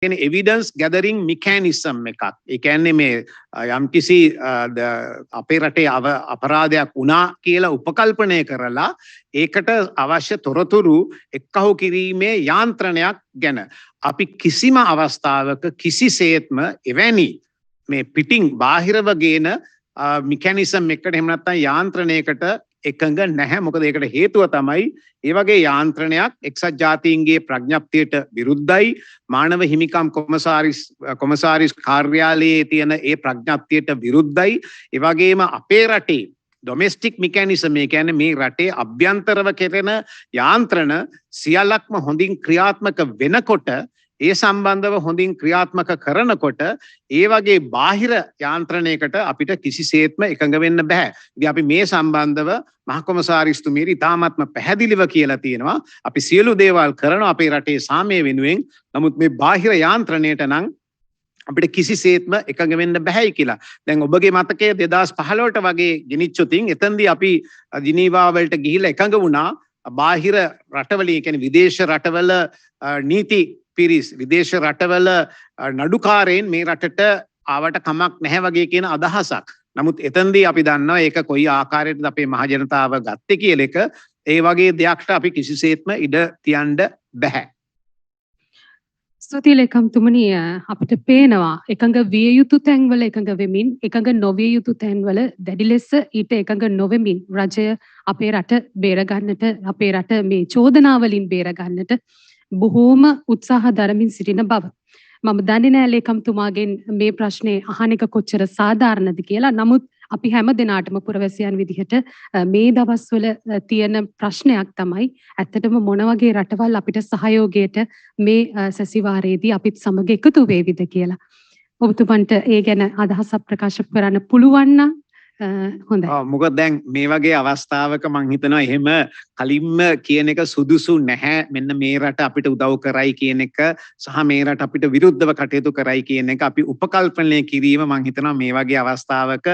evidence gathering mechanism එකක්. ඒ කියන්නේ මේ යම්කිසි අපේ රටේ අපරාධයක් වුණා කියලා උපකල්පනය කරලා ඒකට අවශ්‍ය තොරතුරු එක්කහු කිරීමේ යාන්ත්‍රණයක් ගැන අපි කිසිම අවස්ථාවක කිසිසේත්ම එවැනි මේ පිටින් බාහිරව ගේන මෙකැනිසම් එකකට එහෙම නැත්නම් යාන්ත්‍රණයකට එකඟ නැහැ. මොකද ඒකට හේතුව තමයි ඒ වගේ යාන්ත්‍රණයක් එක්සත් ජාතීන්ගේ ප්‍රඥප්තියට විරුද්ධයි. මානව හිමිකම් කොමසාරිස් කාර්යාලයේ තියෙන ඒ ප්‍රඥප්තියට විරුද්ධයි. ඒ වගේම අපේ රටේ ඩොමෙස්ටික් මෙකැනිසම් ඒ කියන්නේ මේ රටේ අභ්‍යන්තරව කෙරෙන යාන්ත්‍රණ සියල්ලක්ම හොඳින් ක්‍රියාත්මක වෙනකොට ඒ සම්බන්ධව හොඳින් ක්‍රියාත්මක කරනකොට ඒ වගේ බාහිර යාන්ත්‍රණයකට අපිට කිසිසේත්ම එකඟ වෙන්න බෑ. ඉතින් අපි මේ සම්බන්ධව මහ කොමසාරිස්තුමියට ඉතාමත්ම පැහැදිලිව කියලා තියෙනවා. අපි සියලු දේවල් කරනවා අපේ රටේ සාමය වෙනුවෙන්. නමුත් මේ බාහිර යාන්ත්‍රණයට නම් අපිට කිසිසේත්ම එකඟ වෙන්න බෑයි කියලා. දැන් ඔබගේ මතකයේ 2015ට වගේ ගෙනිච්චොතින් එතෙන්දී අපි ජිනීවා වලට ගිහිල්ලා එකඟ වුණා බාහිර රටවල ඒ කියන්නේ විදේශ රටවල නීති පිරිස් විදේශ රටවල නඩුකාරයෙන් මේ රටට ආවට කමක් නැහැ වගේ කියන අදහසක්. නමුත් එතෙන්දී අපි දන්නවා ඒක කොයි ආකාරයකටද අපේ මහ ජනතාව ගත්තේ කියලා එක. ඒ වගේ දෙයක්ට අපි කිසිසේත්ම ඉඩ තියන්න බෑ. ස්තුතියි ලේකම්තුමනි, අපිට පේනවා එකඟ විය යුතු තැන්වල එකඟ වෙමින් එකඟ නොවිය යුතු තැන්වල දැඩි ලෙස ඊට එකඟ නොවෙමින් රජය අපේ රට බේරගන්නට අපේ රට මේ චෝදනාවලින් බේරගන්නට බොහෝම උත්සාහ දරමින් සිටින බව. මම දන්නේ නැහැ ලේකම්තුමාගෙන් මේ ප්‍රශ්නේ අහන එක කොච්චර සාධාරණද කියලා. නමුත් අපි හැම දිනාටම පුරවැසියන් විදිහට මේ දවස්වල තියෙන ප්‍රශ්නයක් තමයි ඇත්තටම මොන වගේ රටවල් අපිට සහයෝගයට මේ සැසිවාරයේදී අපිත් සමග එකතු වේවිද කියලා. ඔබතුමන්ට ඒ ගැන අදහසක් ප්‍රකාශ කරන්න පුළුවන් නම් හොඳයි. මොකද දැන් මේ වගේ අවස්ථාවක මං හිතනවා එහෙම කලින්ම කියන එක සුදුසු නැහැ. මෙන්න මේ රට අපිට උදව් කරයි කියන එක සහ මේ රට අපිට විරුද්ධව කටයුතු කරයි කියන එක අපි උපකල්පනය කිරීම මං හිතනවා මේ වගේ අවස්ථාවක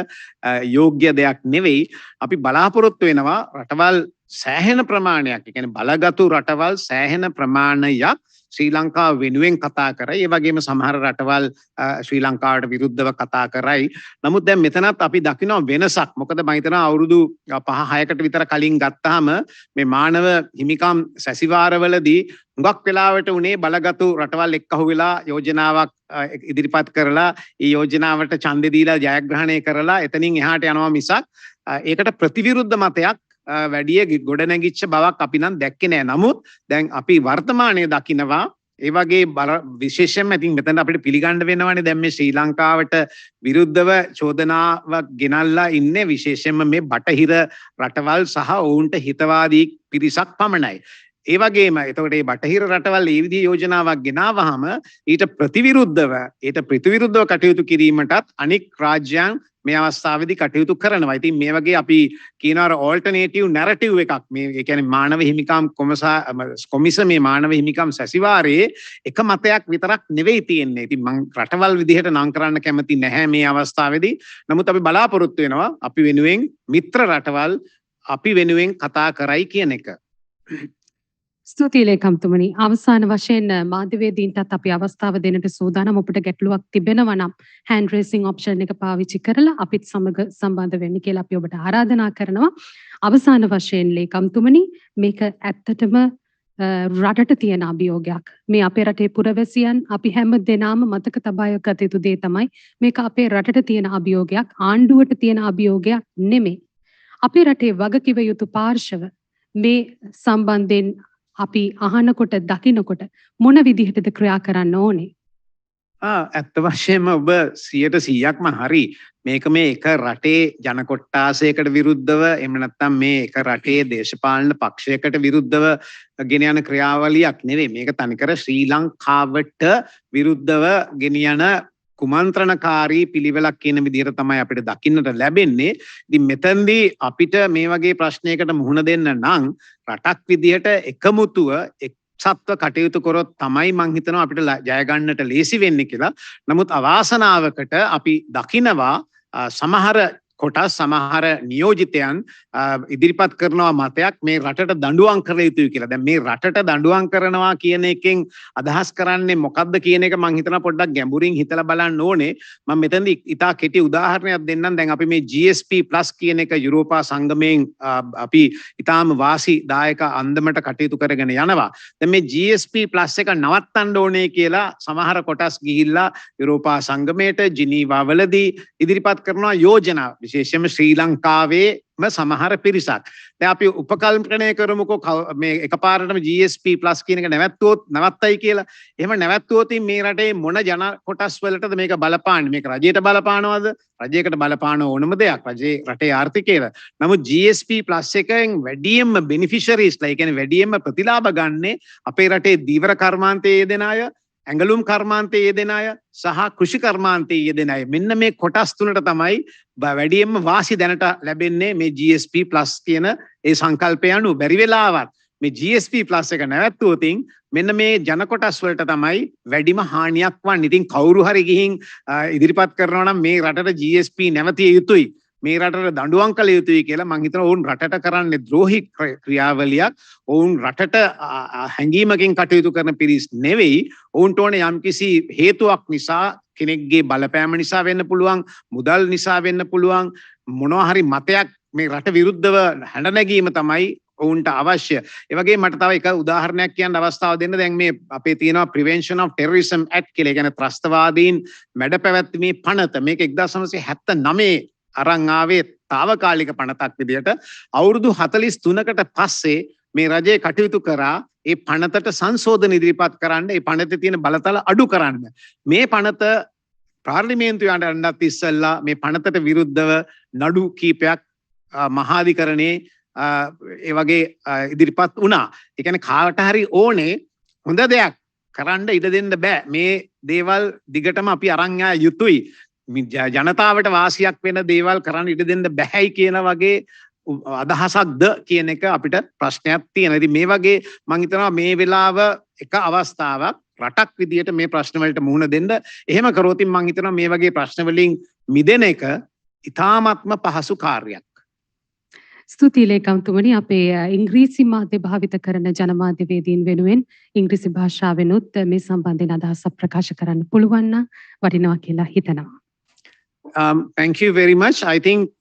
යෝග්‍ය දෙයක් නෙවෙයි. අපි බලාපොරොත්තු වෙනවා රටවල් සෑහෙන ප්‍රමාණයක්, ඒ කියන්නේ බලගතු රටවල් සෑහෙන ප්‍රමාණයක් ශ්‍රී ලංකාව වෙනුවෙන් කතා කරයි. ඒ වගේම සමහර රටවල් ශ්‍රී ලංකාවට විරුද්ධව කතා කරයි. නමුත් දැන් මෙතනත් අපි දකිනවා වෙනසක්. මොකද මම හිතනවා අවුරුදු 5-6කට විතර කලින් ගත්තාම මේ මානව හිමිකම් සැසිවාරවලදී හුඟක් වෙලාවට උනේ බලගතු රටවල් එක්කහු වෙලා යෝජනාවක් ඉදිරිපත් කරලා ඒ යෝජනාවට ඡන්දෙ දීලා ජයග්‍රහණය කරලා එතනින් එහාට යනවා මිසක් ඒකට ප්‍රතිවිරුද්ධ මතයක් වැඩිය ගොඩනැගිච්ච බවක් අපි නම් දැක්කේ නෑ. නමුත් දැන් අපි වර්තමානයේ දකිනවා ඒ වගේ විශේෂයෙන්ම ඉතින් මෙතන අපිට පිළිගන්න වෙනවනේ දැන් මේ ශ්‍රී ලංකාවට විරුද්ධව චෝදනාවක් ගෙනල්ලා ඉන්නේ විශේෂයෙන්ම මේ බටහිර රටවල් සහ ඔවුන්ට හිතවාදී පිරිසක් පමණයි. ඒ වගේම එතකොට මේ බටහිර රටවල් මේ විදිහේ යෝජනාවක් ගෙනාවහම ඊට ප්‍රතිවිරුද්ධව කටයුතු කිරීමටත් අනෙක් රාජ්‍යයන් මේ අවස්ථාවේදී කටයුතු කරනවා. ඉතින් මේ වගේ අපි කියනවා ඕල්ටර්නේටිව් නැරටිව් එකක්. මේ ඒ කියන්නේ මානව හිමිකම් කොමිසමේ මානව හිමිකම් සැසිවාරයේ එක මතයක් විතරක් නෙවෙයි තියෙන්නේ. ඉතින් මම රටවල් විදිහට නම් කරන්න කැමති නැහැ මේ අවස්ථාවේදී. නමුත් අපි බලාපොරොත්තු වෙනවා අපි වෙනුවෙන් මිත්‍ර රටවල් අපි වෙනුවෙන් කතා කරයි කියන එක. ස්තුතියි ලේකම්තුමනි. අවසාන වශයෙන් මාධ්‍යවේදීන්ටත් අපි අවස්ථාව දෙන්නට සූදානම්. ඔබට ගැටලුවක් තිබෙනවා නම් hand raising option එක පාවිච්චි කරලා අපිත් සමග සම්බන්ධ වෙන්න කියලා අපි ඔබට ආරාධනා කරනවා. අවසාන වශයෙන් ලේකම්තුමනි, මේක ඇත්තටම රටට තියෙන අභියෝගයක්. මේ අපේ රටේ පුරවැසියන් අපි හැම දෙනාම මතක තබා ගත යුතු දේ තමයි මේක අපේ රටට තියෙන අභියෝගයක්, ආණ්ඩුවට තියෙන අභියෝගයක් නෙමෙයි. අපේ රටේ වගකිව යුතු පාර්ශව මේ සම්බන්ධයෙන් අපි අහනකොට දකිනකොට මොන විදිහටද ක්‍රියා කරන්න ඕනේ? ඇත්ත වශයෙන්ම ඔබ 100%ක්ම හරි. මේක මේ එක රටේ ජන කොට්ටාසයකට විරුද්ධව එහෙම නැත්නම් මේ එක රටේ දේශපාලන පක්ෂයකට විරුද්ධව ගෙන යන ක්‍රියාවලියක් නෙවෙයි. මේක තනිකර ශ්‍රී ලංකාවට විරුද්ධව ගෙනියන කුමන්ත්‍රණකාරී පිළිවෙලක් කියන විදිහට තමයි අපිට දකින්නට ලැබෙන්නේ. ඉතින් මෙතෙන්දී අපිට මේ වගේ ප්‍රශ්නයකට මුහුණ දෙන්න නම් රටක් විදිහට එකමුතුව එක්සත්ව කටයුතු කරොත් තමයි මං හිතනවා අපිට ජය ගන්නට ලේසි වෙන්නේ කියලා. නමුත් අවාසනාවකට අපි දකිනවා සමහර කොටස් සමහර නියෝජිතයන් ඉදිරිපත් කරනවා මතයක් මේ රටට දඬුවම් කළ යුතුයි කියලා. දැන් මේ රටට දඬුවම් කරනවා කියන එකෙන් අදහස් කරන්නේ මොකක්ද කියන එක මම හිතනවා පොඩ්ඩක් ගැඹුරින් හිතලා බලන්න ඕනේ. මම මෙතනදී ඉතා කෙටි උදාහරණයක් දෙන්නම්. දැන් අපි මේ GSP+ කියන එක යුරෝපා සංගමයෙන් අපි ඉතාම වාසිදායක අන්දමට කටයුතු කරගෙන යනවා. දැන් මේ GSP+ එක නවත්තන්න ඕනේ කියලා සමහර කොටස් ගිහිල්ලා යුරෝපා සංගමයට ජිනීවා වලදී ඉදිරිපත් කරනවා යෝජනා. විශේෂයෙන්ම ශ්‍රී ලංකාවේම සමහර පිරිසක්. දැන් අපි උපකල්පනය කරමුකෝ මේ එකපාරටම GSP+ කියන එක නවත්තයි කියලා. එහෙම නැවැත්තුවොත් මේ රටේ මොන ජන කොටස් වලටද මේක බලපාන්නේ? මේක රජයට බලපානවද? රජයකට බලපාන ඕනම දෙයක් රටේ ආර්ථිකයට. නමුත් GSP+ එකෙන් වැඩියෙන්ම බෙනිෆිෂරීස්ලා, ඒ කියන්නේ වැඩියෙන්ම ප්‍රතිලාභ ගන්නේ අපේ රටේ දීවර කර්මාන්තයේ යෙදෙන අය, ඇඟලුම් කර්මාන්තයේ යෙදෙන අය සහ කෘෂි කර්මාන්තයේ යෙදෙන අය. මෙන්න මේ කොටස් තුනට තමයි වැඩියෙන්ම වාසි දැනට ලැබෙන්නේ මේ GSP+ කියන ඒ සංකල්පය අනුව. බැරි වෙලාවත් මේ GSP+ එක නැවැත්තුවොත් මෙන්න මේ ජන කොටස් වලට තමයි වැඩිම හානියක් වන්නේ. ඉතින් කවුරු හරි ගිහින් ඉදිරිපත් කරනවා නම් මේ රටට GSP නැවතිය යුතුයි, මේ රටට දඬුවම් කළ යුතුයි කියලා, මං හිතනවා ඔවුන් රටට කරන්නේ ද්‍රෝහී ක්‍රියාවලියක්. ඔවුන් රටට හැඟීමකින් කටයුතු කරන පිරිස් නෙවෙයි. ඔවුන්ට ඕනේ යම්කිසි හේතුවක් නිසා, කෙනෙක්ගේ බලපෑම නිසා වෙන්න පුළුවන්, මුදල් නිසා වෙන්න පුළුවන්, මොනවා හරි මතයක් මේ රට විරුද්ධව හැඬ නැගීම තමයි ඔවුන්ට අවශ්‍ය. ඒ වගේ මට තව එක උදාහරණයක් කියන්න අවස්ථාව දෙන්න. දැන් මේ අපේ තියෙනවා Prevention of Terrorism Act කියලා. ඒ කියන්නේ ත්‍රස්තවාදීන් මැඩ පැවැත්මේ පනත. මේක 1979 අරන් ආවේ తాවකාලික පනතක් විදියට. අවුරුදු 43කට පස්සේ මේ රජය කටයුතු කරා ඒ පනතට සංශෝධන ඉදිරිපත් කරන්න, ඒ පනතේ තියෙන බලතල අඩු කරන්න. මේ පනත පාර්ලිමේන්තුවට යන්නත් ඉස්සෙල්ලා මේ පනතට විරුද්ධව නඩු කීපයක් මහාධිකරණයේ ඒ වගේ ඉදිරිපත් වුණා. ඒ කියන්නේ කාට හරි ඕනේ හොඳ දෙයක් කරන්න ඉඩ දෙන්න බෑ. මේ දේවල් දිගටම අපි අරන් යා යුතුයි. ජනතාවට වාසියක් වෙන දේවල් කරන්න ඉඩ දෙන්න බැහැයි කියන වගේ අදහසක්ද කියන එක අපිට ප්‍රශ්නයක් තියෙනවා. ඉතින් මේ වගේ මම හිතනවා මේ වෙලාව එක අවස්ථාවක් රටක් විදියට මේ ප්‍රශ්න වලට මුහුණ දෙන්න. එහෙම කරොත් මම හිතනවා මේ වගේ ප්‍රශ්න වලින් මිදෙන එක ඉතාමත්ම පහසු කාර්යයක්. ස්තුතියි ලේකම්තුමනි. අපේ ඉංග්‍රීසි මාධ්‍ය භාවිත කරන ජනමාධ්‍යවේදීන් වෙනුවෙන් ඉංග්‍රීසි භාෂාවෙනුත් මේ සම්බන්ධයෙන් අදහසක් ප්‍රකාශ කරන්න පුළුවන් නම් වටිනවා කියලා හිතනවා. Thank you very much. I think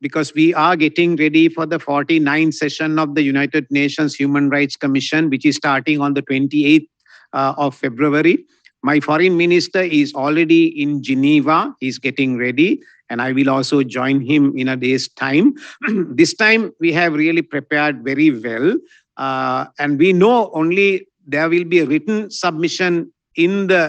because we are getting ready for the 49th session of the United Nations Human Rights Commission, which is starting on the 28th of February. My foreign minister is already in Geneva. He's getting ready, and I will also join him in a day's time. This time we have really prepared very well, and we know only there will be a written submission in the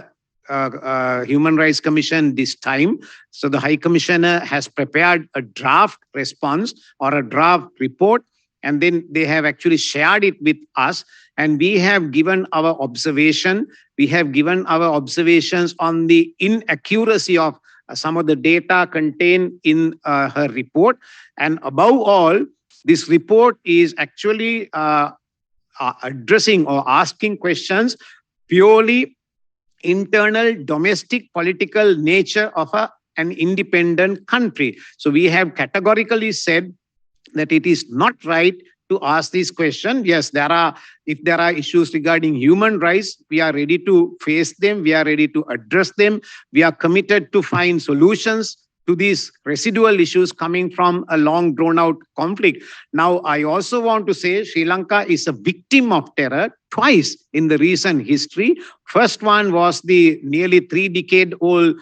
Human Rights Commission this time. So the High Commissioner has prepared a draft response or a draft report, and then they have actually shared it with us, and we have given our observation. We have given our observations on the inaccuracy of some of the data contained in her report. And above all, this report is actually addressing or asking questions purely internal domestic political nature of an independent country. So we have categorically said that it is not right to ask this question. Yes, if there are issues regarding human rights, we are ready to face them. We are ready to address them. We are committed to find solutions to these residual issues coming from a long drawn out conflict. Now, I also want to say Sri Lanka is a victim of terror twice in the recent history. First one was the nearly 3-decade-old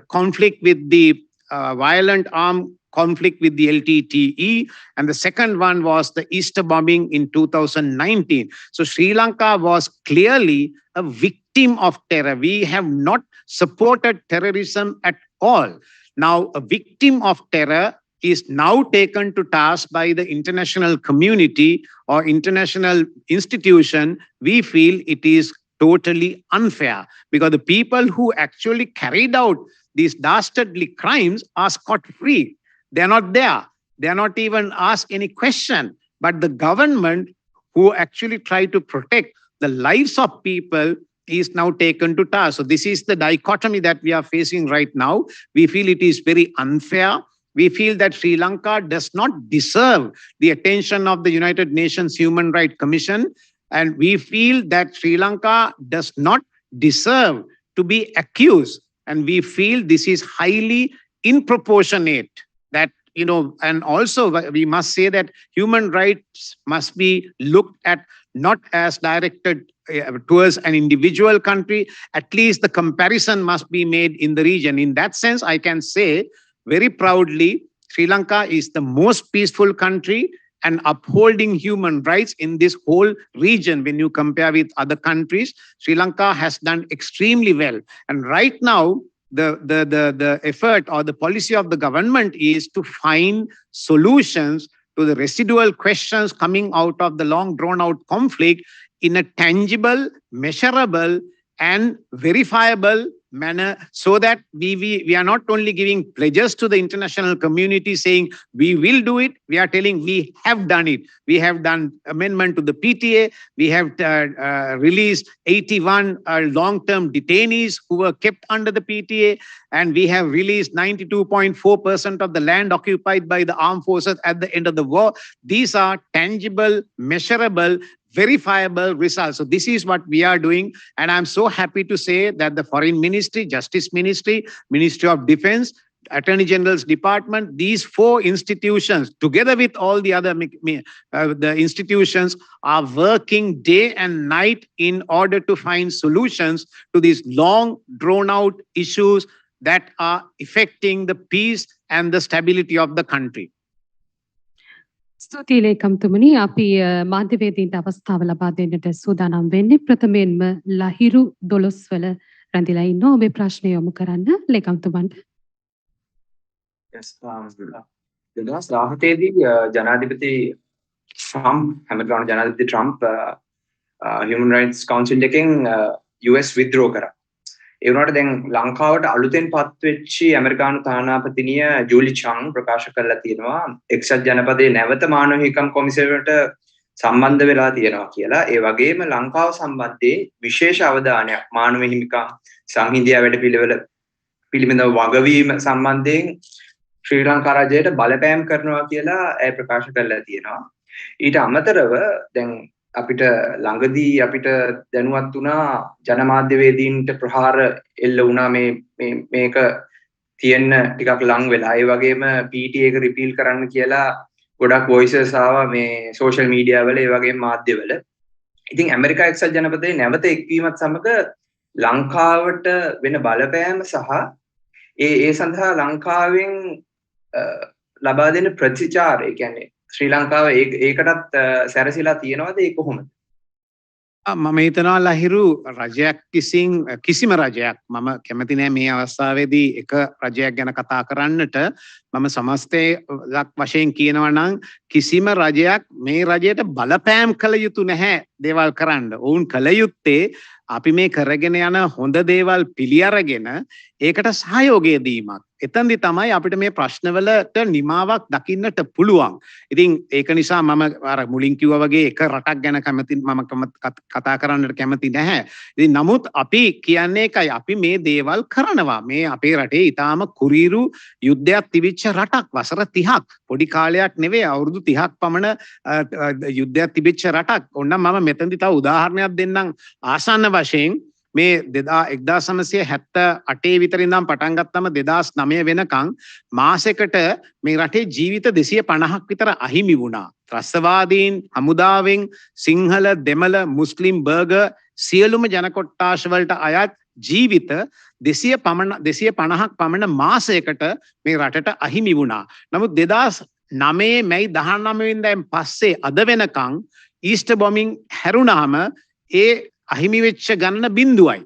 conflict with the violent armed conflict with the LTTE, and the second one was the Easter bombing in 2019. So Sri Lanka was clearly a victim of terror. We have not supported terrorism at all. Now, a victim of terror is now taken to task by the international community or international institution. We feel it is totally unfair because the people who actually carried out these dastardly crimes are scot-free. They are not there. They are not even asked any question. But the government who actually try to protect the lives of people is now taken to task. So this is the dichotomy that we are facing right now. We feel it is very unfair. We feel that Sri Lanka does not deserve the attention of the United Nations Human Rights Commission. And we feel that Sri Lanka does not deserve to be accused. And we feel this is highly disproportionate. That, and also we must say that human rights must be looked at not as directed towards an individual country. At least the comparison must be made in the region. In that sense, I can say very proudly, Sri Lanka is the most peaceful country and upholding human rights in this whole region. When you compare with other countries, Sri Lanka has done extremely well. And right now, the effort or the policy of the government is to find solutions to the residual questions coming out of the long drawn out conflict in a tangible, measurable, and verifiable manner, so that we are not only giving pledges to the international community saying we will do it, we are telling we have done it. We have done amendment to the PTA, we have released 81 long-term detainees who were kept under the PTA, and we have released 92.4% of the land occupied by the armed forces at the end of the war. These are tangible, measurable, verifiable results. So this is what we are doing. And I'm so happy to say that the Foreign Ministry, Justice Ministry, Ministry of Defense, Attorney General's Department, these four institutions, together with all the other the institutions, are working day and night in order to find solutions to these long drawn out issues that are affecting the peace and the stability of the country. ස්තුතියි ලේකම්තුමනි අපි මාධ්‍යවේදීන්ට අවස්ථාව ලබා දෙන්නට සූදානම් වෙන්නේ ප්‍රථමයෙන්ම ලහිරු 12 වල රැඳිලා ඉන්න ඔබේ ප්‍රශ්නය යොමු කරන්න ලේකම්තුමන්ට. Yes, 2017 දී ජනාධිපති ට්‍රම්ප් ඇමරිකානු ජනාධිපති ට්‍රම්ප් Human Rights Council එකෙන් US withdraw කරා. ඒ වුණාට දැන් ලංකාවට අලුතෙන් පත්වෙච්චි ඇමරිකානු තානාපතිනිය ජූලි චං ප්‍රකාශ කරලා තියෙනවා එක්සත් ජනපදයේ නැවත මානව හිමිකම් කොමිසමට සම්බන්ධ වෙලා තියෙනවා කියලා. ඒ වගේම ලංකාව සම්බන්ධයේ විශේෂ අවධානයක් මානව හිමිකම් සංහිඳියා වැඩපිළිවෙල පිළිබඳව වගවීම සම්බන්ධයෙන් ශ්‍රී ලංකා රජයට බලපෑම් කරනවා කියලා ඒ ප්‍රකාශ කරලා තියෙනවා. ඊට අමතරව දැන් අපිට ළඟදී අපිට දැනුවත් වුණා ජනමාධ්‍යවේදීන්ට ප්‍රහාර එල්ල වුණා මේක තියෙන්න ටිකක් ලඟ වෙලා. ඒ වගේම PTA එක රිපීල් කරන්න කියලා ගොඩක් වොයිසස් ආවා මේ සෝෂල් මීඩියා වල ඒ වගේම මාධ්‍යවල. ඉතින් ඇමරිකා එක්සත් ජනපදයේ නැවත එක්වීමත් සමග ලංකාවට වෙන බලපෑම සහ ඒ සඳහා ලංකාවෙන් ලබා දෙන ප්‍රතිචාරය කියන්නේ ශ්‍රී ලංකාව ඒකටත් සැරසිලා තියෙනවද ඒ කොහොමද? මම හිතනවා ලහිරු රජයක් කිසිම රජයක් මම කැමති නෑ මේ අවස්ථාවේදී එක රජයක් ගැන කතා කරන්නට. මම සමස්තයක් වශයෙන් කියනවා නම් කිසිම රජයක් මේ රජයට බලපෑම් කළ යුතු නැහැ දේවල් කරන්න. ඔවුන් කළ යුත්තේ අපි මේ කරගෙන යන හොඳ දේවල් පිළි අරගෙන ඒකට සහයෝගය දීමක්. එතනදි තමයි අපිට මේ ප්‍රශ්නවලට නිමාවක් දකින්නට පුළුවන්. ඉතින් ඒක නිසා මම අර මුලින් කිව්වා වගේ එක රටක් ගැන කතා කරන්නට කැමති නැහැ. ඉතින් නමුත් අපි කියන්නේ එකයි අපි මේ දේවල් කරනවා. මේ අපේ රටේ ඊටාම කුරීරු යුද්ධයක් තිබිච්ච රටක්. වසර 30ක් පොඩි කාලයක් නෙවෙයි අවුරුදු 30ක් පමණ යුද්ධයක් තිබිච්ච රටක්. ඔන්න මම මෙතනදි තව උදාහරණයක් දෙන්නම් ආසන්න වශයෙන්. මේ 1978 විතර ඉඳන් පටන් ගත්තම 2009 වෙනකන් මාසෙකට මේ රටේ ජීවිත 250ක් විතර අහිමි වුණා. ත්‍රස්තවාදීන් හමුදාවෙන් සිංහල, දෙමළ, මුස්ලිම්, බර්ගර් සියලුම ජන කොට්ටාශ වලට අයත් ජීවිත 250ක් පමණ මාසයකට මේ රටට අහිමි වුණා. නමුත් 2009 මැයි 19 වෙනිදාන් පස්සේ අද වෙනකන් ඊස්ට් බොමින් හැරුණාම ඒ අහිමි වෙච්ච ගණන බිඳුවයි.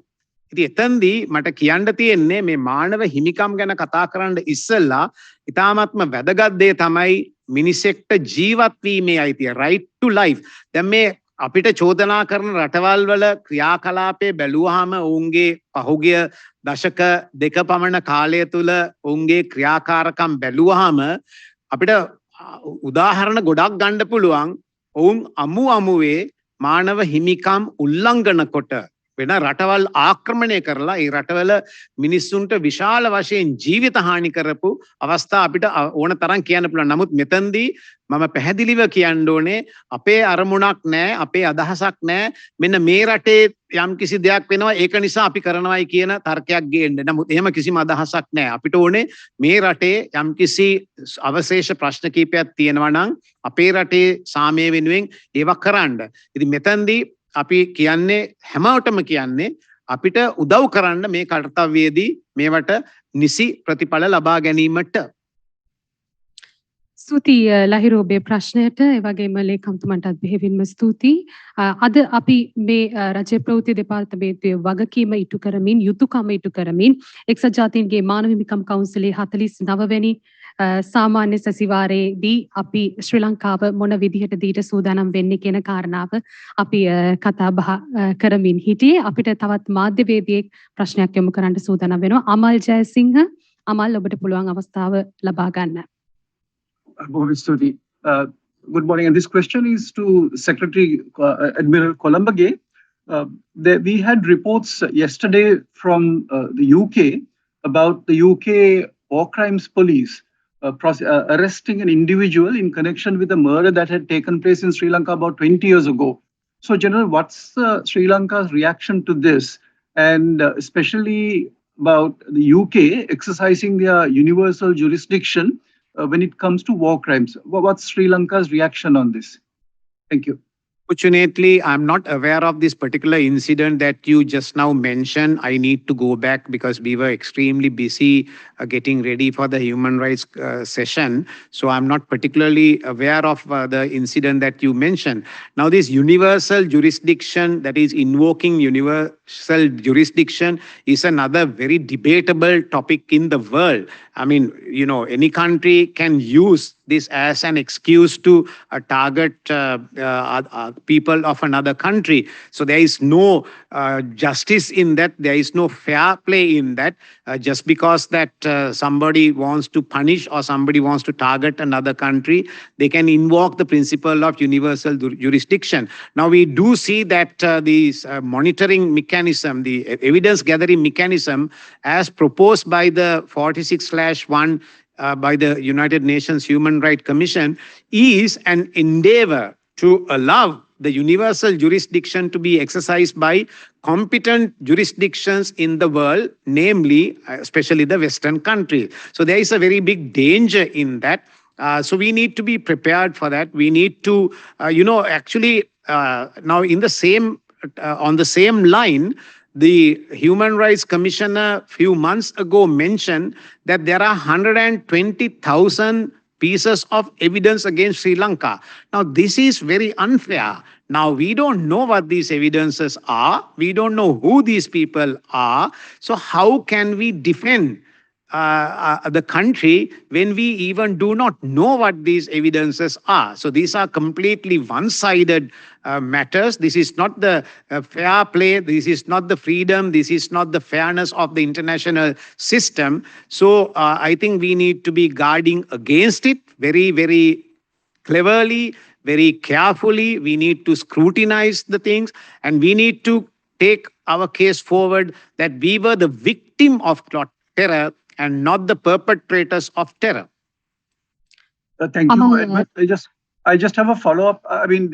ඉතින් එතෙන්දී මට කියන්න තියෙන්නේ මේ මානව හිමිකම් ගැන කතා කරන්න ඉස්සෙල්ලා ඊටාත්ම වැදගත් දේ තමයි මිනිසෙක්ට ජීවත් වීමේ අයිතිය, right to life. දැන් මේ අපිට චෝදනා කරන රටවල් වල ක්‍රියාකලාපේ බැලුවාම ඔවුන්ගේ පහුගිය දශක දෙක පමණ කාලය තුල ඔවුන්ගේ ක්‍රියාකාරකම් බැලුවාම අපිට උදාහරණ ගොඩක් ගන්න පුළුවන්. ඔවුන් අමුවේ මානව හිමිකම් උල්ලංඝන කොට වෙන රටවල් ආක්‍රමණය කරලා ඒ රටවල මිනිස්සුන්ට විශාල වශයෙන් ජීවිත හානි කරපු අවස්ථා අපිට ඕන තරම් කියන්න පුළුවන්. නමුත් මෙතනදී මම පැහැදිලිව කියන්න ඕනේ අපේ අරමුණක් නැහැ, අපේ අදහසක් නැහැ. මෙන්න මේ රටේ යම් කිසි දෙයක් වෙනවා ඒක නිසා අපි කරනවායි කියන තර්කයක් ගේන්න. නමුත් එහෙම කිසිම අදහසක් නැහැ. අපිට ඕනේ මේ රටේ යම් කිසි අවශේෂ ප්‍රශ්න කීපයක් තියෙනවා නම් අපේ රටේ සාමය වෙනුවෙන් ඒවා කරන්න. ඉතින් මෙතනදී අපි කියන්නේ හැමෝටම කියන්නේ අපිට උදව් කරන්න මේ කර්තව්‍යයේදී මේවට නිසි ප්‍රතිඵල ලබා ගැනීමට. ස්තුතියි ලහිරු ඔබේ ප්‍රශ්නයට ඒ වගේම ලේකම්තුමන්ටත් බෙහෙවින්ම ස්තුතියි. අද අපි මේ රජය ප්‍රවෘත්ති දෙපාර්තමේන්තුවේ වගකීම ඉටු කරමින් යුතුයකම ඉටු කරමින් එක්සත් ජාතීන්ගේ මානව හිමිකම් කවුන්සිලේ 49 වෙනි සාමාන්‍ය සැසිවාරයේදී අපි ශ්‍රී ලංකාව මොන විදිහටද ඊට සූදානම් වෙන්නේ කියන කාරණාව අපි කතා බහ කරමින් හිටියේ. අපිට තවත් මාධ්‍යවේදියෙක් ප්‍රශ්නයක් යොමු කරන්න සූදානම් වෙනවා. අමල් ජයසිංහ, අමල් ඔබට පුළුවන් අවස්ථාව ලබා ගන්න. Good morning. And this question is to Secretary Admiral Colomboge. We had reports yesterday from the UK about the UK War Crimes Police arresting an individual in connection with a murder that had taken place in Sri Lanka about 20 years ago. So, General, what's Sri Lanka's reaction to this? And especially about the UK exercising their universal jurisdiction when it comes to war crimes. What's Sri Lanka's reaction on this? Thank you. Fortunately, I'm not aware of this particular incident that you just now mentioned. I need to go back because we were extremely busy getting ready for the human rights session. So I'm not particularly aware of the incident that you mentioned. Now, this universal jurisdiction, that is invoking universal jurisdiction, is another very debatable topic in the world. I mean, any country can use this as an excuse to target people of another country. So there is no justice in that. There is no fair play in that. Just because that somebody wants to punish or somebody wants to target another country, they can invoke the principle of universal jurisdiction. Now we do see that this monitoring mechanism, the evidence gathering mechanism as proposed by the 46/1 by the United Nations Human Rights Commission is an endeavor to allow the universal jurisdiction to be exercised by competent jurisdictions in the world, namely, especially the Western countries. So there is a very big danger in that. So we need to be prepared for that. We need to, now in the same, on the same line, the Human Rights Commissioner a few months ago mentioned that there are 120,000 pieces of evidence against Sri Lanka. Now, this is very unfair. Now, we don't know what these evidences are. We don't know who these people are. So how can we defend the country when we even do not know what these evidences are? So these are completely one-sided matters. This is not the fair play. This is not the freedom. This is not the fairness of the international system. So I think we need to be guarding against it very, very cleverly, very carefully. We need to scrutinize the things, and we need to take our case forward that we were the victim of terror and not the perpetrators of terror. Thank you. I just have a follow-up. I mean,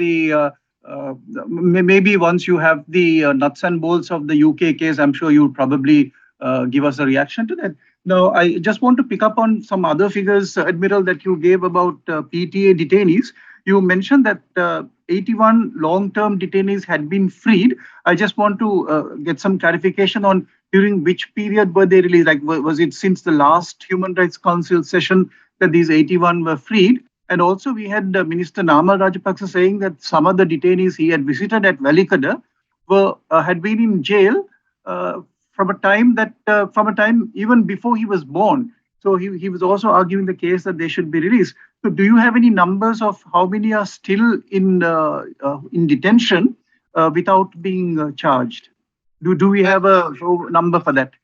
maybe once you have the nuts and bolts of the UK case, I'm sure you'll probably give us a reaction to that. Now, I just want to pick up on some other figures, Admiral, that you gave about PTA detainees. You mentioned that 81 long-term detainees had been freed. I just want to get some clarification on during which period were they released? Like, was it since the last Human Rights Council session that these 81 were freed? And also we had Minister Namal Rajapaksa saying that some of the detainees he had visited at Velikada had been in jail from a time even before he was born. So he was also arguing the case that they should be released. So do you have any numbers of how many are still in detention without being charged? Do we have a number for that?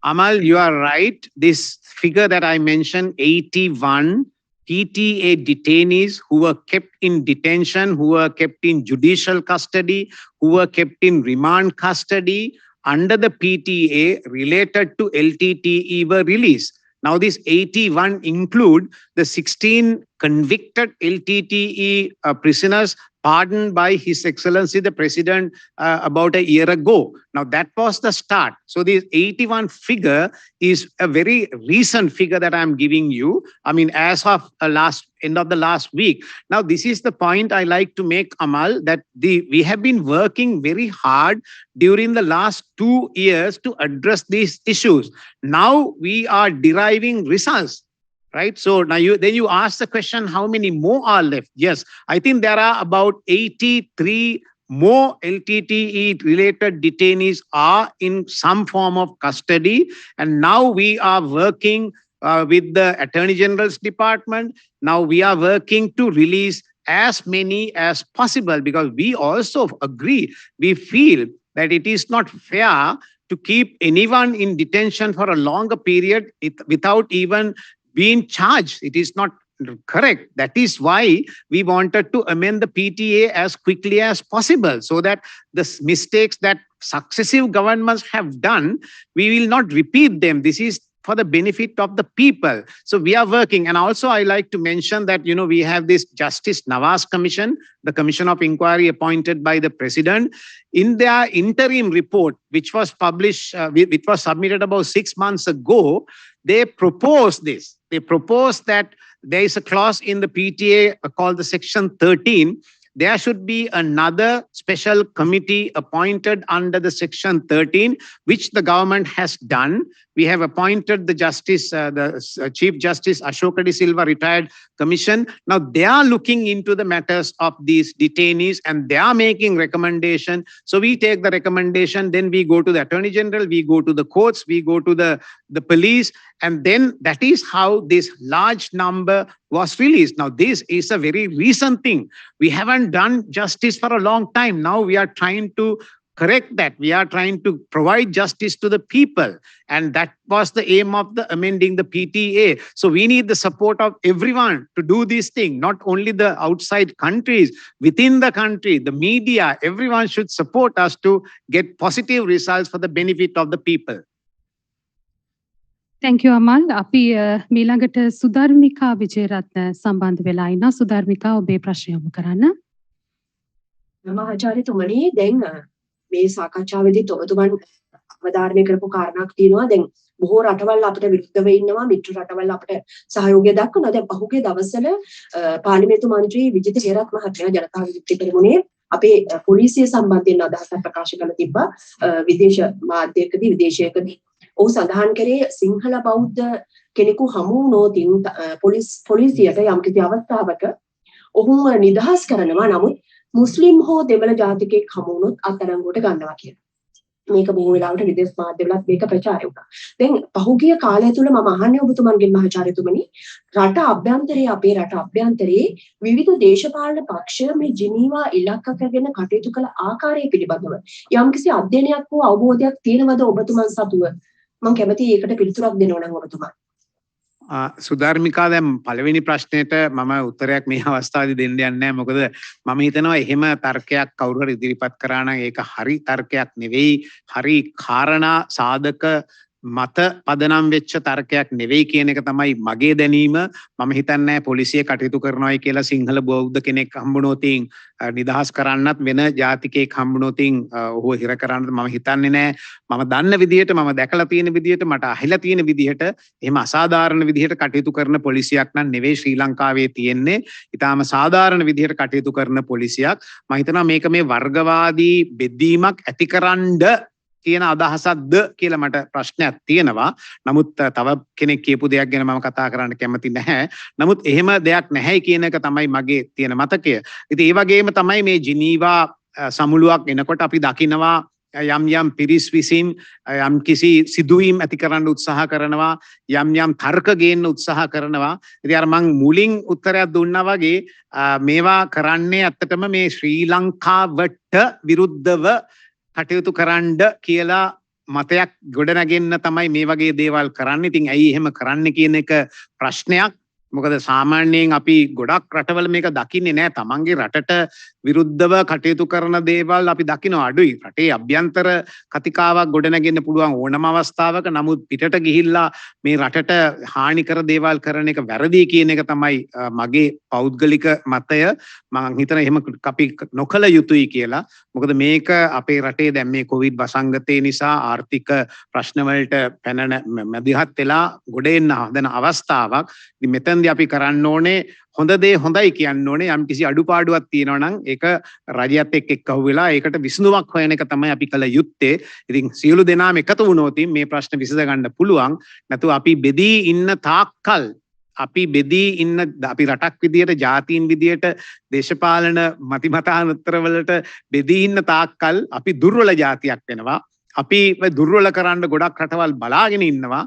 Amal, you are right. This figure that I mentioned, 81, PTA detainees who were kept in detention, who were kept in judicial custody, who were kept in remand custody under the PTA related to LTTE were released. Now, these 81 include the 16 convicted LTTE prisoners pardoned by His Excellency the President about a year ago. Now, that was the start. So, this 81 figure is a very recent figure that I'm giving you. I mean, as of end of the last week. Now, this is the point I like to make, Amal, that we have been working very hard during the last 2 years to address these issues. Now we are deriving results, right? So now you ask the question, how many more are left? Yes, I think there are about 83 more LTTE related detainees are in some form of custody. And now we are working with the Attorney General's Department. Now we are working to release as many as possible, because we also agree, we feel that it is not fair to keep anyone in detention for a longer period without even being charged. It is not correct. That is why we wanted to amend the PTA as quickly as possible, so that the mistakes that successive governments have done, we will not repeat them. This is for the benefit of the people. So we are working. And also I like to mention that, we have this Justice Nawaz Commission, the Commission of Inquiry appointed by the President. In their interim report, which was published, which was submitted about 6 months ago, they proposed this. They proposed that there is a clause in the PTA called the Section 13. There should be another special committee appointed under the Section 13, which the government has done. We have appointed the Chief Justice Ashoka De Silva retired commission. Now they are looking into the matters of these detainees and they are making recommendation. So we take the recommendation, then we go to the Attorney General, we go to the courts, we go to the police, and then that is how this large number was released. Now this is a very recent thing. We haven't done justice for a long time. Now we are trying to correct that. We are trying to provide justice to the people. And that was the aim of the amending the PTA. So we need the support of everyone to do this thing, not only the outside countries, within the country, the media, everyone should support us to get positive results for the benefit of the people. Thank you, Amal. අපි මීළඟට සුධර්මිකා විජේරත්න සම්බන්ධ වෙලා ඉන්නවා. සුධර්මිකා ඔබේ ප්‍රශ්නය යොමු කරන්න. මහාචාර්යතුමනි, දැන් මේ සාකච්ඡාවේදීත් ඔබතුමන් අවධාරණය කරපු කාරණාවක් තියෙනවා. දැන් බොහෝ රටවල් අපිට විරුද්ධව ඉන්නවා, මිත්‍ර රටවල් අපිට සහයෝගය දක්වනවා. දැන් පහුගිය දවස්වල පාර්ලිමේන්තු මන්ත්‍රී විජිත හේරත් මහත්මයා ජනතා විමුක්ති පෙරමුණේ අපේ පොලිසිය සම්බන්ධයෙන් අදහසක් ප්‍රකාශ කළ තිබ්බා. විදේශ මාධ්‍යයකදී විදේශයකදී ඔහු සඳහන් කරේ සිංහල බෞද්ධ කෙනෙකු හමු වුණොත් පොලිසියට යම්කිසි අවස්ථාවක ඔහුම නිදහස් කරනවා, නමුත් මුස්ලිම් හෝ දෙමළ ජාතිකයෙක් හමු වුණොත් අත්අඩංගුවට ගන්නවා කියලා. මේක බොහෝ වෙලාවට විදේශ මාධ්‍යවලත් මේක ප්‍රචාරය වුණා. දැන් පහුගිය කාලය තුල මම අහන්නේ ඔබතුමන්ගෙන් මහාචාර්යතුමනි, රට අභ්‍යන්තරයේ අපේ රට අභ්‍යන්තරයේ විවිධ දේශපාලන පක්ෂ මේ ජිනීවා ඉලක්ක කරගෙන කටයුතු කළ ආකාරය පිළිබඳව යම්කිසි අධ්‍යයනයක් හෝ අවබෝධයක් තියෙනවද ඔබතුමන් සතුව? මම කැමතියි ඒකට පිළිතුරක් දෙන්න ඕන ඔබතුමා. සුධර්මිකා, දැන් පළවෙනි ප්‍රශ්නෙට මම උත්තරයක් මේ අවස්ථාවේදී දෙන්න යන්නේ නැහැ. මොකද මම හිතනවා එහෙම තර්කයක් කවුරු හරි ඉදිරිපත් කරා නම් ඒක හරි තර්කයක් නෙවෙයි, හරි කාරණා සාධක මත පදනම් වෙච්ච තර්කයක් නෙවෙයි කියන එක තමයි මගේ දැනීම. මම හිතන්නේ පොලිසිය කටයුතු කරනවායි කියලා සිංහල බෞද්ධ කෙනෙක් හම්බුනොතින් නිදහස් කරන්නත් වෙන ජාතිකයෙක් හම්බුනොතින් ඔහුව හිර කරන්නත් මම හිතන්නේ නැහැ. මම දන්න විදිහට, මම දැකලා තියෙන විදිහට, මට අහලා තියෙන විදිහට එහෙම අසාධාරණ විදිහට කටයුතු කරන පොලිසියක් නම් නෙවෙයි ශ්‍රී ලංකාවේ තියෙන්නේ. ඊටාම සාධාරණ විදිහට කටයුතු කරන පොලිසියක්. මම හිතනවා මේක මේ වර්ගවාදී බෙදීමක් ඇතිකරන්න කියන අදහසක්ද කියලා මට ප්‍රශ්නයක් තියෙනවා. නමුත් තව කෙනෙක් කියපු දෙයක් ගැන මම කතා කරන්න කැමති නැහැ. නමුත් එහෙම දෙයක් නැහැයි කියන එක තමයි මගේ තියෙන මතකය. ඉතින් ඒ වගේම තමයි මේ ජිනීවා සමුළුවක් එනකොට අපි දකිනවා යම් පිරිස් විසින් යම් කිසි සිදුවීම් ඇති කරන්න උත්සාහ කරනවා, යම් තර්ක ගේන්න උත්සාහ කරනවා. ඉතින් අර මං මුලින් උත්තරයක් දුන්නා වගේ මේවා කරන්නේ ඇත්තටම මේ ශ්‍රී ලංකාවට විරුද්ධව කටයුතු කරන්න කියලා මතයක් ගොඩනගෙන්න තමයි මේ වගේ දේවල් කරන්න. ඉතින් ඇයි එහෙම කරන්න කියන එක ප්‍රශ්නයක්. මොකද සාමාන්‍යයෙන් අපි ගොඩක් රටවල මේක දකින්නේ නැහැ. තමන්ගේ රටට විරුද්ධව කටයුතු කරන දේවල් අපි දකිනවා අඩුයි. රටේ අභ්‍යන්තර කතිකාවක් ගොඩනගෙන්න පුළුවන් ඕනම අවස්ථාවක. නමුත් පිටට ගිහිල්ලා මේ රටට හානි කර දේවල් කරන එක වැරදි කියන එක තමයි මගේ පෞද්ගලික මතය. මම හිතන එහෙම අපි නොකළ යුතුයි කියලා. මොකද මේක අපේ රටේ දැන් මේ කොවිඩ් වසංගතය නිසා ආර්ථික ප්‍රශ්න වලට පැන මැදිහත් වෙලා ගොඩ එන්න හදන අවස්ථාවක්. ඉතින් මෙතෙන්දී අපි කරන්න ඕනේ හොඳ දේ හොඳයි කියන්න ඕනේ. යම් කිසි අඩුපාඩුවක් තියෙනවා නම් ඒක රජයත් එක්ක එක්කහුව වෙලා ඒකට විසඳුමක් හොයන එක තමයි අපි කළ යුත්තේ. ඉතින් සියලු දෙනාම එකතු වුණොත් මේ ප්‍රශ්න විසඳ ගන්න පුළුවන්. නැතුව අපි බෙදී ඉන්න තාක්කල් අපි බෙදී ඉන්න අපි රටක් විදියට ජාතීන් විදියට දේශපාලන මතිමතාන්තරවලට බෙදී ඉන්න තාක්කල් අපි දුර්වල ජාතියක් වෙනවා. අපි දුර්වල කරන්න ගොඩක් රටවල් බලාගෙන ඉන්නවා.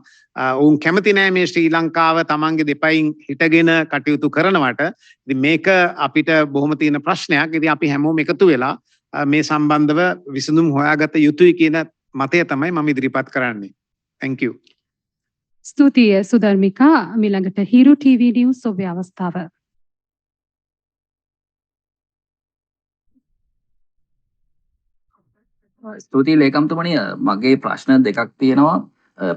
ඔවුන් කැමති නෑ මේ ශ්‍රී ලංකාව තමන්ගේ දෙපයින් හිටගෙන කටයුතු කරනවට. ඉතින් මේක අපිට බොහොම තියෙන ප්‍රශ්නයක්. ඉතින් අපි හැමෝම එකතු වෙලා මේ සම්බන්ධව විසඳුම් හොයාගත යුතුයි කියන මතය තමයි මම ඉදිරිපත් කරන්නේ. Thank you. ස්තුතියි සුධර්මිකා. ඊළඟට හිරු TV නිවුස් ඔබේ අවස්ථාව. ස්තුතියි ලේකම්තුමනි. මගේ ප්‍රශ්න දෙකක් තියෙනවා.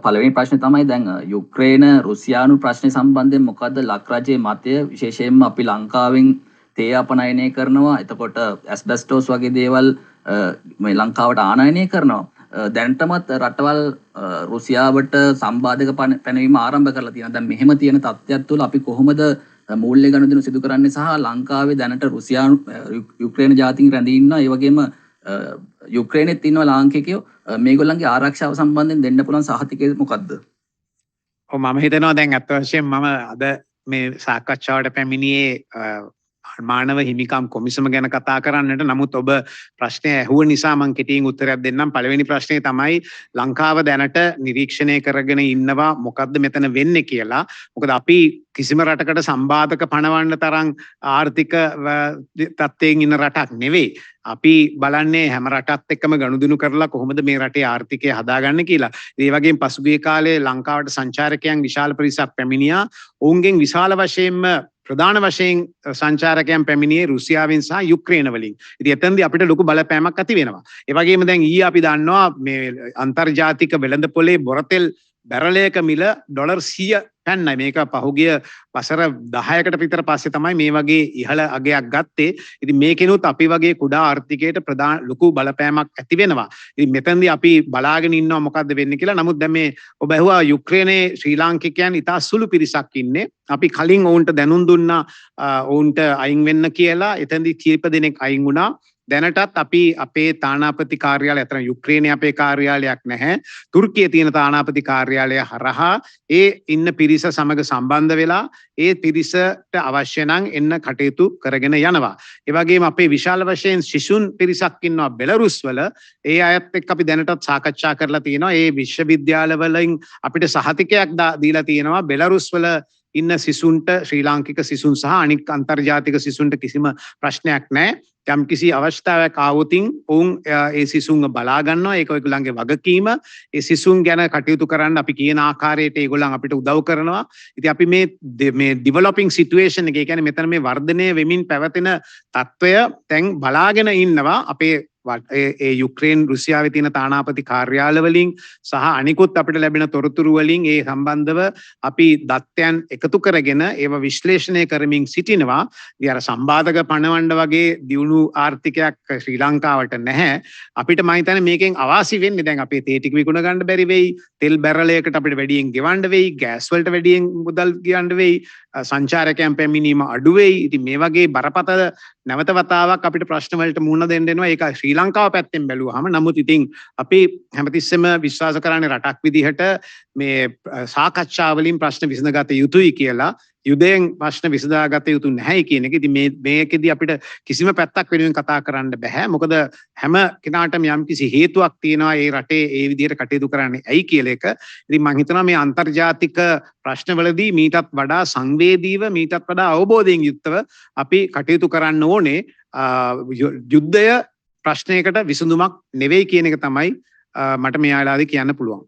පළවෙනි ප්‍රශ්නේ තමයි දැන් යුක්‍රේන රුසියානු ප්‍රශ්නේ සම්බන්ධයෙන් මොකද්ද ලක් රජයේ මතය? විශේෂයෙන්ම අපි ලංකාවෙන් තේ අපනයනය කරනවා. එතකොට ඇස්බෙස්ටෝස් වගේ දේවල් මේ ලංකාවට ආනයනය කරනවා. දැනටමත් රටවල් රුසියාවට සම්බාධක පැනවීම ආරම්භ කරලා තියෙනවා. දැන් මෙහෙම තියෙන තත්ත්වයක් තුළ අපි කොහොමද මූල්‍ය ගනුදෙනු සිදු කරන්නේ සහ ලංකාවේ දැනට රුසියානු යුක්‍රේන ජාතීන් රැඳී ඉන්නවා. ඒ වගේම යුක්‍රේනෙත් ඉන්නවා ලාංකිකයෝ. මේගොල්ලන්ගේ ආරක්ෂාව සම්බන්ධයෙන් දෙන්න පුළුවන් සහතිකය මොකද්ද? මම හිතනවා දැන් අත් වශයෙන් මම අද මේ සාකච්ඡාවට පැමිණියේ මානව හිමිකම් කොමිසම ගැන කතා කරන්නට. නමුත් ඔබ ප්‍රශ්නය ඇහුව නිසා මම කෙටියෙන් උත්තරයක් දෙන්නම්. පළවෙනි ප්‍රශ්නේ තමයි ලංකාව දැනට නිරීක්ෂණය කරගෙන ඉන්නවා මොකද්ද මෙතන වෙන්නේ කියලා. මොකද අපි කිසිම රටකට සම්බාධක පණවන්න තරම් ආර්ථික තත්ත්වයෙන් ඉන්න රටක් නෙවෙයි. අපි බලන්නේ හැම රටත් එක්කම ගනුදෙනු කරලා කොහොමද මේ රටේ ආර්ථිකය හදාගන්න කියලා. ඒ වගේම පසුගිය කාලේ ලංකාවට සංචාරකයන් විශාල පිරිසක් පැමිණියා. ඔවුන්ගෙන් විශාල වශයෙන්ම ප්‍රධාන වශයෙන් සංචාරකයන් පැමිණියේ රුසියාවෙන් සහ යුක්‍රේන වලින්. ඉතින් එතෙන්දී අපිට ලොකු බලපෑමක් ඇති වෙනවා. ඒ වගේම දැන් ඊයේ අපි දන්නවා මේ අන්තර්ජාතික වෙළඳපොලේ බොරතෙල් බැරලයක මිල ඩොලර් 100 පැන්නයි. මේක පහුගිය වසර 10කට විතර පස්සේ තමයි මේ වගේ ඉහළ අගයක් ගත්තේ. ඉතින් මේකෙනුත් අපි වගේ කුඩා ආර්ථිකයට ප්‍රධාන ලොකු බලපෑමක් ඇති වෙනවා. ඉතින් මෙතෙන්දී අපි බලාගෙන ඉන්නවා මොකද්ද වෙන්නේ කියලා. නමුත් දැන් මේ ඔබ ඇහුවා යුක්‍රේනයේ ශ්‍රී ලාංකිකයන් ඉතා සුළු පිරිසක් ඉන්නේ. අපි කලින් ඔවුන්ට දැනුම් දුන්නා ඔවුන්ට අයින් වෙන්න කියලා. එතෙන්දී කීප දෙනෙක් අයින් වුණා. දැනටත් අපි අපේ තානාපති කාර්යාලය අතර යුක්‍රේනයේ අපේ කාර්යාලයක් නැහැ. තුර්කියේ තියෙන තානාපති කාර්යාලය හරහා ඒ ඉන්න පිරිස සමග සම්බන්ධ වෙලා ඒ පිරිසට අවශ්‍ය නම් එන්න කටයුතු කරගෙන යනවා. ඒ වගේම අපේ විශාල වශයෙන් ශිෂුන් පිරිසක් ඉන්නවා බෙලරුස් වල. ඒ අයත් එක්ක අපි දැනටත් සාකච්ඡා කරලා තියෙනවා. ඒ විශ්වවිද්‍යාල වලින් අපිට සහතිකයක් දීලා තියෙනවා බෙලරුස් වල ඉන්න සිසුන්ට ශ්‍රී ලාංකික සිසුන් සහ අනික් අන්තර්ජාතික සිසුන්ට කිසිම ප්‍රශ්නයක් නැහැ. යම් කිසි අවස්ථාවක් ආවොතින් ඔවුන් ඒ සිසුන්ව බලා ගන්නවා. ඒක ඒගොල්ලන්ගේ වගකීම. ඒ සිසුන් ගැන කටයුතු කරන්න අපි කියන ආකාරයට ඒගොල්ලන් අපිට උදව් කරනවා. ඉතින් අපි මේ ඩෙවලොපින් සිටුේෂන් එක, ඒ කියන්නේ මෙතන මේ වර්ධනය වෙමින් පැවතෙන තත්ත්වය දැන් බලාගෙන ඉන්නවා. අපේ ඒ යුක්‍රේන් රුසියාවේ තියෙන තානාපති කාර්යාල වලින් සහ අනිකුත් අපිට ලැබෙන තොරතුරු වලින් ඒ සම්බන්ධව අපි දත්තයන් එකතු කරගෙන ඒව විශ්ලේෂණය කරමින් සිටිනවා. ඉතින් අර සම්බාධක පණවන්න වගේ දියුණු ආර්ථිකයක් ශ්‍රී ලංකාවට නැහැ. අපිට මම හිතන්නේ මේකෙන් අවාසි වෙන්නේ දැන් අපේ තේ ටික විකුණ ගන්න බැරි වෙයි. තෙල් බැරලයකට අපිට වැඩියෙන් ගෙවන්න වෙයි. ගෑස් වලට වැඩියෙන් මුදල් ගියන්න වෙයි. සංචාරකයන් පැමිණීම අඩු වෙයි. ඉතින් මේ වගේ බරපතල නැවත වතාවක් අපිට ප්‍රශ්න වලට මුහුණ දෙන්න වෙනවා. ඒක ශ්‍රී ලංකාව පැත්තෙන් බැලුවාම. නමුත් ඉතින් අපි හැමතිස්සෙම විශ්වාස කරන්නේ රටක් විදිහට මේ සාකච්ඡා වලින් ප්‍රශ්න විසඳගත යුතුයි කියලා. යුදයෙන් ප්‍රශ්න විසඳාගත යුතු නැහැ කියන එක. ඉතින් මේකෙදි අපිට කිසිම පැත්තක් වෙනුවෙන් කතා කරන්න බෑ. මොකද හැම කෙනාටම යම්කිසි හේතුවක් තියෙනවා ඒ රටේ ඒ විදිහට කටයුතු කරන්නේ ඇයි කියලා එක. ඉතින් මම හිතනවා මේ අන්තර්ජාතික ප්‍රශ්නවලදී මීටත් වඩා සංවේදීව මීටත් වඩා අවබෝධයෙන් යුක්තව අපි කටයුතු කරන්න ඕනේ. යුද්ධය ප්‍රශ්නයකට විසඳුමක් නෙවෙයි කියන එක තමයි මට මේ ආලාදී කියන්න පුළුවන්.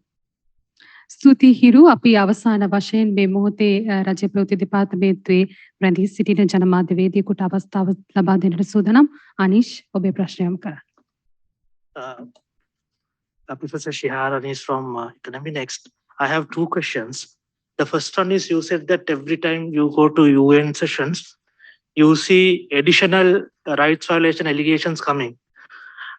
ස්තුති හිරු අපි අවසාන වශයෙන් මේ මොහොතේ රජ ප්‍රවෘත්ති දෙපාර්තමේන්තුවේ රැඳී සිටින ජනමාධ්‍යවේදියෙකුට අවස්ථාව ලබා දෙන්නට සූදානම්. අනිෂ් ඔබේ ප්‍රශ්නය යොමු කරන්න. Professor Shihar Anish from Economy Next. I have two questions. The first one is, you said that every time you go to UN sessions, you see additional rights violation allegations coming.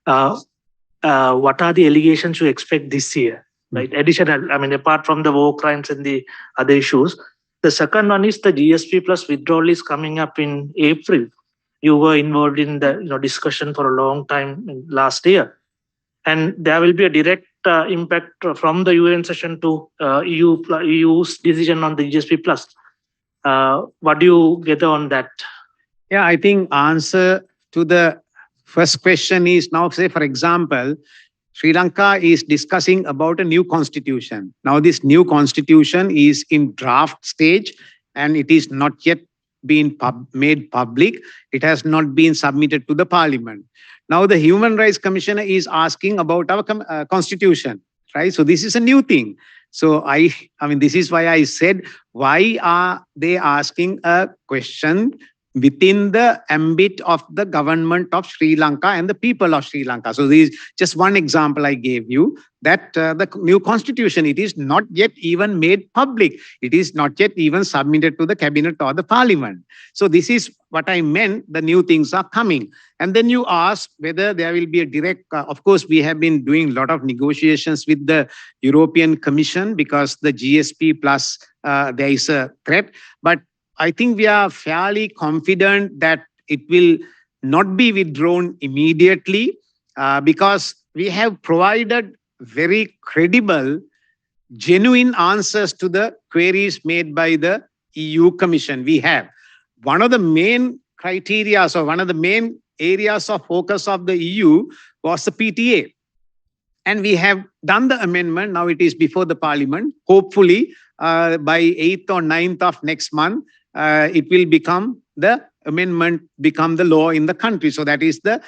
What are the allegations you expect this year? Right, additional, I mean, apart from the war crimes and the other issues. The second one is the GSP plus withdrawal is coming up in April. You were involved in the discussion for a long time last year, and there will be a direct impact from the UN session to EU's decision on the GSP plus. What do you gather on that? Yeah, I think answer to the first question is now, say, for example, Sri Lanka is discussing about a new constitution. Now, this new constitution is in draft stage and it is not yet been made public. It has not been submitted to the parliament. Now, the Human Rights Commissioner is asking about our constitution, right? So this is a new thing. So I mean, this is why I said, why are they asking a question within the ambit of the government of Sri Lanka and the people of Sri Lanka? So this is just one example I gave you, that the new constitution, it is not yet even made public. It is not yet even submitted to the cabinet or the parliament. So this is what I meant, the new things are coming. And then you ask whether there will be a direct, of course, we have been doing a lot of negotiations with the European Commission because the GSP plus, there is a threat. But I think we are fairly confident that it will not be withdrawn immediately because we have provided very credible, genuine answers to the queries made by the EU Commission. We have one of the main criteria, so one of the main areas of focus of the EU was the PTA. And we have done the amendment. Now it is before the parliament. Hopefully by 8th or 9th of next month, it will become the amendment, become the law in the country. So that is the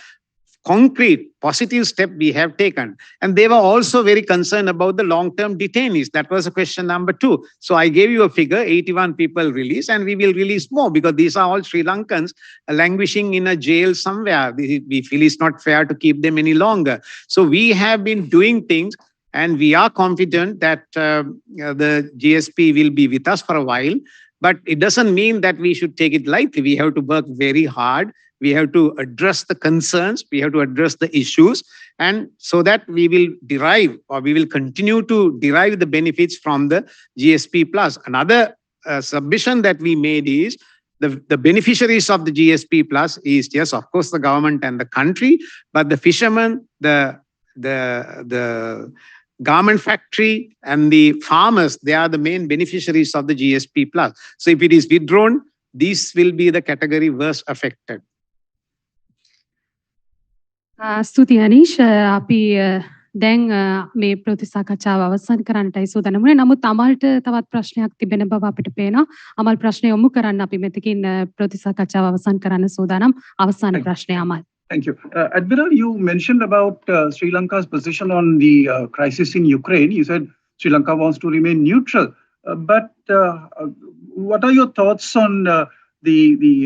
concrete positive step we have taken. And they were also very concerned about the long-term detainees. That was question number 2. So I gave you a figure, 81 people released, and we will release more because these are all Sri Lankans languishing in a jail somewhere. We feel it's not fair to keep them any longer. So we have been doing things, and we are confident that the GSP will be with us for a while. But it doesn't mean that we should take it lightly. We have to work very hard. We have to address the concerns. We have to address the issues. And so that we will derive, or we will continue to derive the benefits from the GSP plus. Another submission that we made is the beneficiaries of the GSP plus is, yes, of course, the government and the country, but the fishermen, the garment factory and the farmers, they are the main beneficiaries of the GSP plus. So if it is withdrawn, these will be the category worst affected. ස්තුති අනීෂ් අපි දැන් මේ ප්‍රවෘත්ති සාකච්ඡාව අවසන් කරන්නටයි සූදානම් වුණේ. නමුත් අමල්ට තවත් ප්‍රශ්නයක් තිබෙන බව අපිට පේනවා. අමල් ප්‍රශ්නය යොමු කරන්න අපි මෙතකින් ප්‍රවෘත්ති සාකච්ඡාව අවසන් කරන්න සූදානම්. අවසාන ප්‍රශ්නය Amal. Thank you. Admiral, you mentioned about Sri Lanka's position on the crisis in Ukraine. You said Sri Lanka wants to remain neutral. But what are your thoughts on the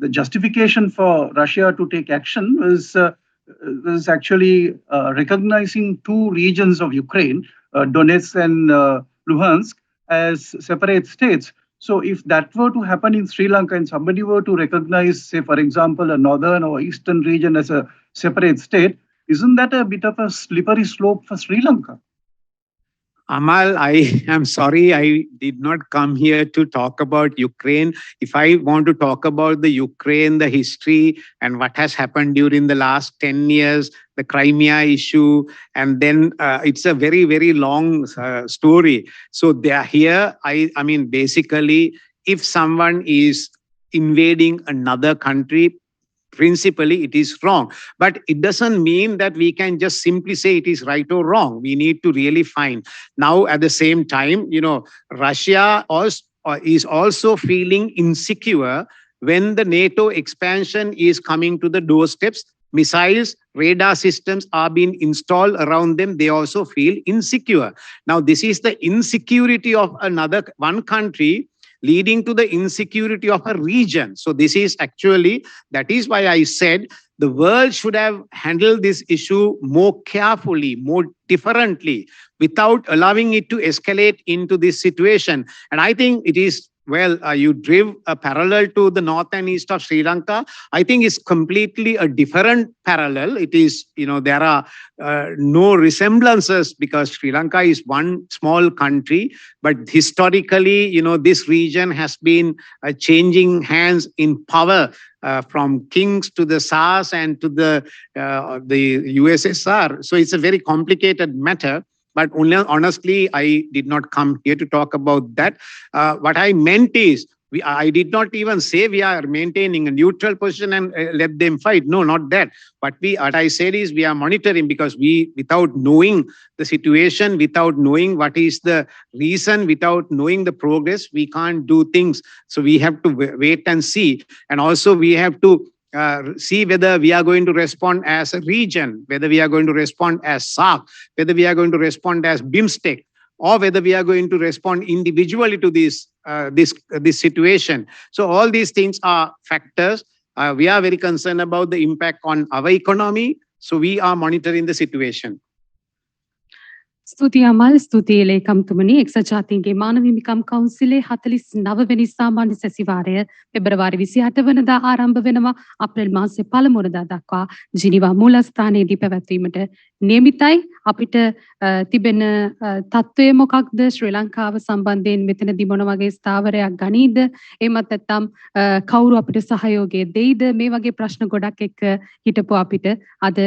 justification for Russia to take action is actually recognizing two regions of Ukraine, Donetsk and Luhansk, as separate states. So if that were to happen in Sri Lanka and somebody were to recognize, say, for example, a northern or eastern region as a separate state, isn't that a bit of a slippery slope for Sri Lanka? Amal, I am sorry, I did not come here to talk about Ukraine. If I want to talk about the Ukraine, the history and what has happened during the last 10 years, the Crimea issue, and then it's a very, very long story. So they are here. I mean, basically, if someone is invading another country, principally it is wrong, but it doesn't mean that we can just simply say it is right or wrong. We need to really find. Now at the same time, Russia is also feeling insecure when the NATO expansion is coming to the doorsteps. missiles, radar systems are being installed around them, they also feel insecure. Now, this is the insecurity of one country leading to the insecurity of a region. So this is actually, that is why I said the world should have handled this issue more carefully, more differently, without allowing it to escalate into this situation. And I think it is, well, you drew a parallel to the north and east of Sri Lanka. I think it's completely a different parallel. It is, there are no resemblances because Sri Lanka is one small country, but historically, this region has been changing hands in power from kings to the Tsars and to the USSR. So it's a very complicated matter. But honestly, I did not come here to talk about that. What I meant is, I did not even say we are maintaining a neutral position and let them fight. No, not that. What I said is we are monitoring because without knowing the situation, without knowing what is the reason, without knowing the progress, we can't do things. So we have to wait and see. And also we have to see whether we are going to respond as a region, whether we are going to respond as SARC, whether we are going to respond as BIMSTEC, or whether we are going to respond individually to this situation. So all these things are factors. We are very concerned about the impact on our economy. So we are monitoring the situation. ස්තුතියි අමල් ස්තුතියි ලේකම්තුමනි එක්සත් ජාතීන්ගේ මානව හිමිකම් කවුන්සිලේ 49 වෙනි සාමාන්‍ය සැසිවාරය පෙබරවාරි 28 වෙනිදා ආරම්භ වෙනවා අප්‍රේල් මාසයේ පළමු වරදා දක්වා ජිනීවා මූලස්ථානයේදී පැවැත්වීමට නියමිතයි අපිට තිබෙන තත්ත්වය මොකක්ද ශ්‍රී ලංකාව සම්බන්ධයෙන් මෙතනදී මොන වගේ ස්ථාවරයක් ගනීද එහෙමත් නැත්නම් කවුරු අපිට සහයෝගය දෙයිද මේ වගේ ප්‍රශ්න ගොඩක් එක්ක හිටපු අපිට අද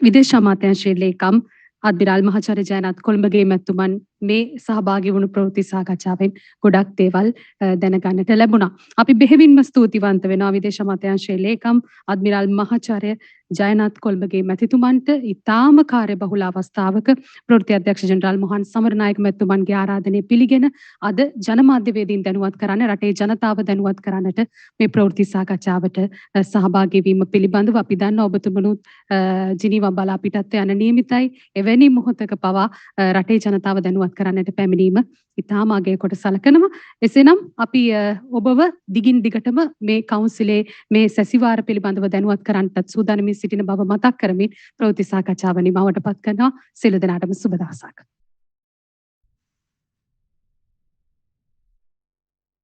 විදේශ අමාත්‍යාංශයේ ලේකම් අද්මිරාල් මහාචාර්ය ජයනාත් කොළඹගේ මැතිතුමන් මේ සහභාගී වුණු ප්‍රවෘත්ති සාකච්ඡාවෙන් ගොඩක් දේවල් දැනගන්නට ලැබුණා. අපි බෙහෙවින්ම ස්තුතිවන්ත වෙනවා විදේශ අමාත්‍යාංශයේ ලේකම් අද්මිරාල් මහාචාර්ය ජයනාත් කොළඹගේ මැතිතුමන්ට ඉතාම කාර්යබහුල අවස්ථාවක ප්‍රවෘත්ති අධ්‍යක්ෂ ජෙනරාල් මොහන් සමරනායක මැතිතුමන්ගේ ආරාධනය පිළිගෙන අද ජනමාධ්‍යවේදීන් දැනුවත් කරන්න රටේ ජනතාව දැනුවත් කරන්නට මේ ප්‍රවෘත්ති සාකච්ඡාවට සහභාගී වීම පිළිබඳව අපි දන්නවා ඔබතුමනුත් ජිනීවා බලා පිටත් යන නියමිතයි එවැනි මොහොතක පවා රටේ ජනතාව දැනුවත් කරන්නට පැමිණීම ඉතාම අගය කොට සලකනවා. එසේනම් අපි ඔබව දිගින් දිගටම මේ කවුන්සිලේ මේ සැසිවාර පිළිබඳව දැනුවත් කරන්නටත් සූදානම්ව සිටින බව මතක් කරමින් ප්‍රවෘත්ති සාකච්ඡාව නිමවටපත් කරනවා. සියලු දෙනාටම සුබ දවසක්.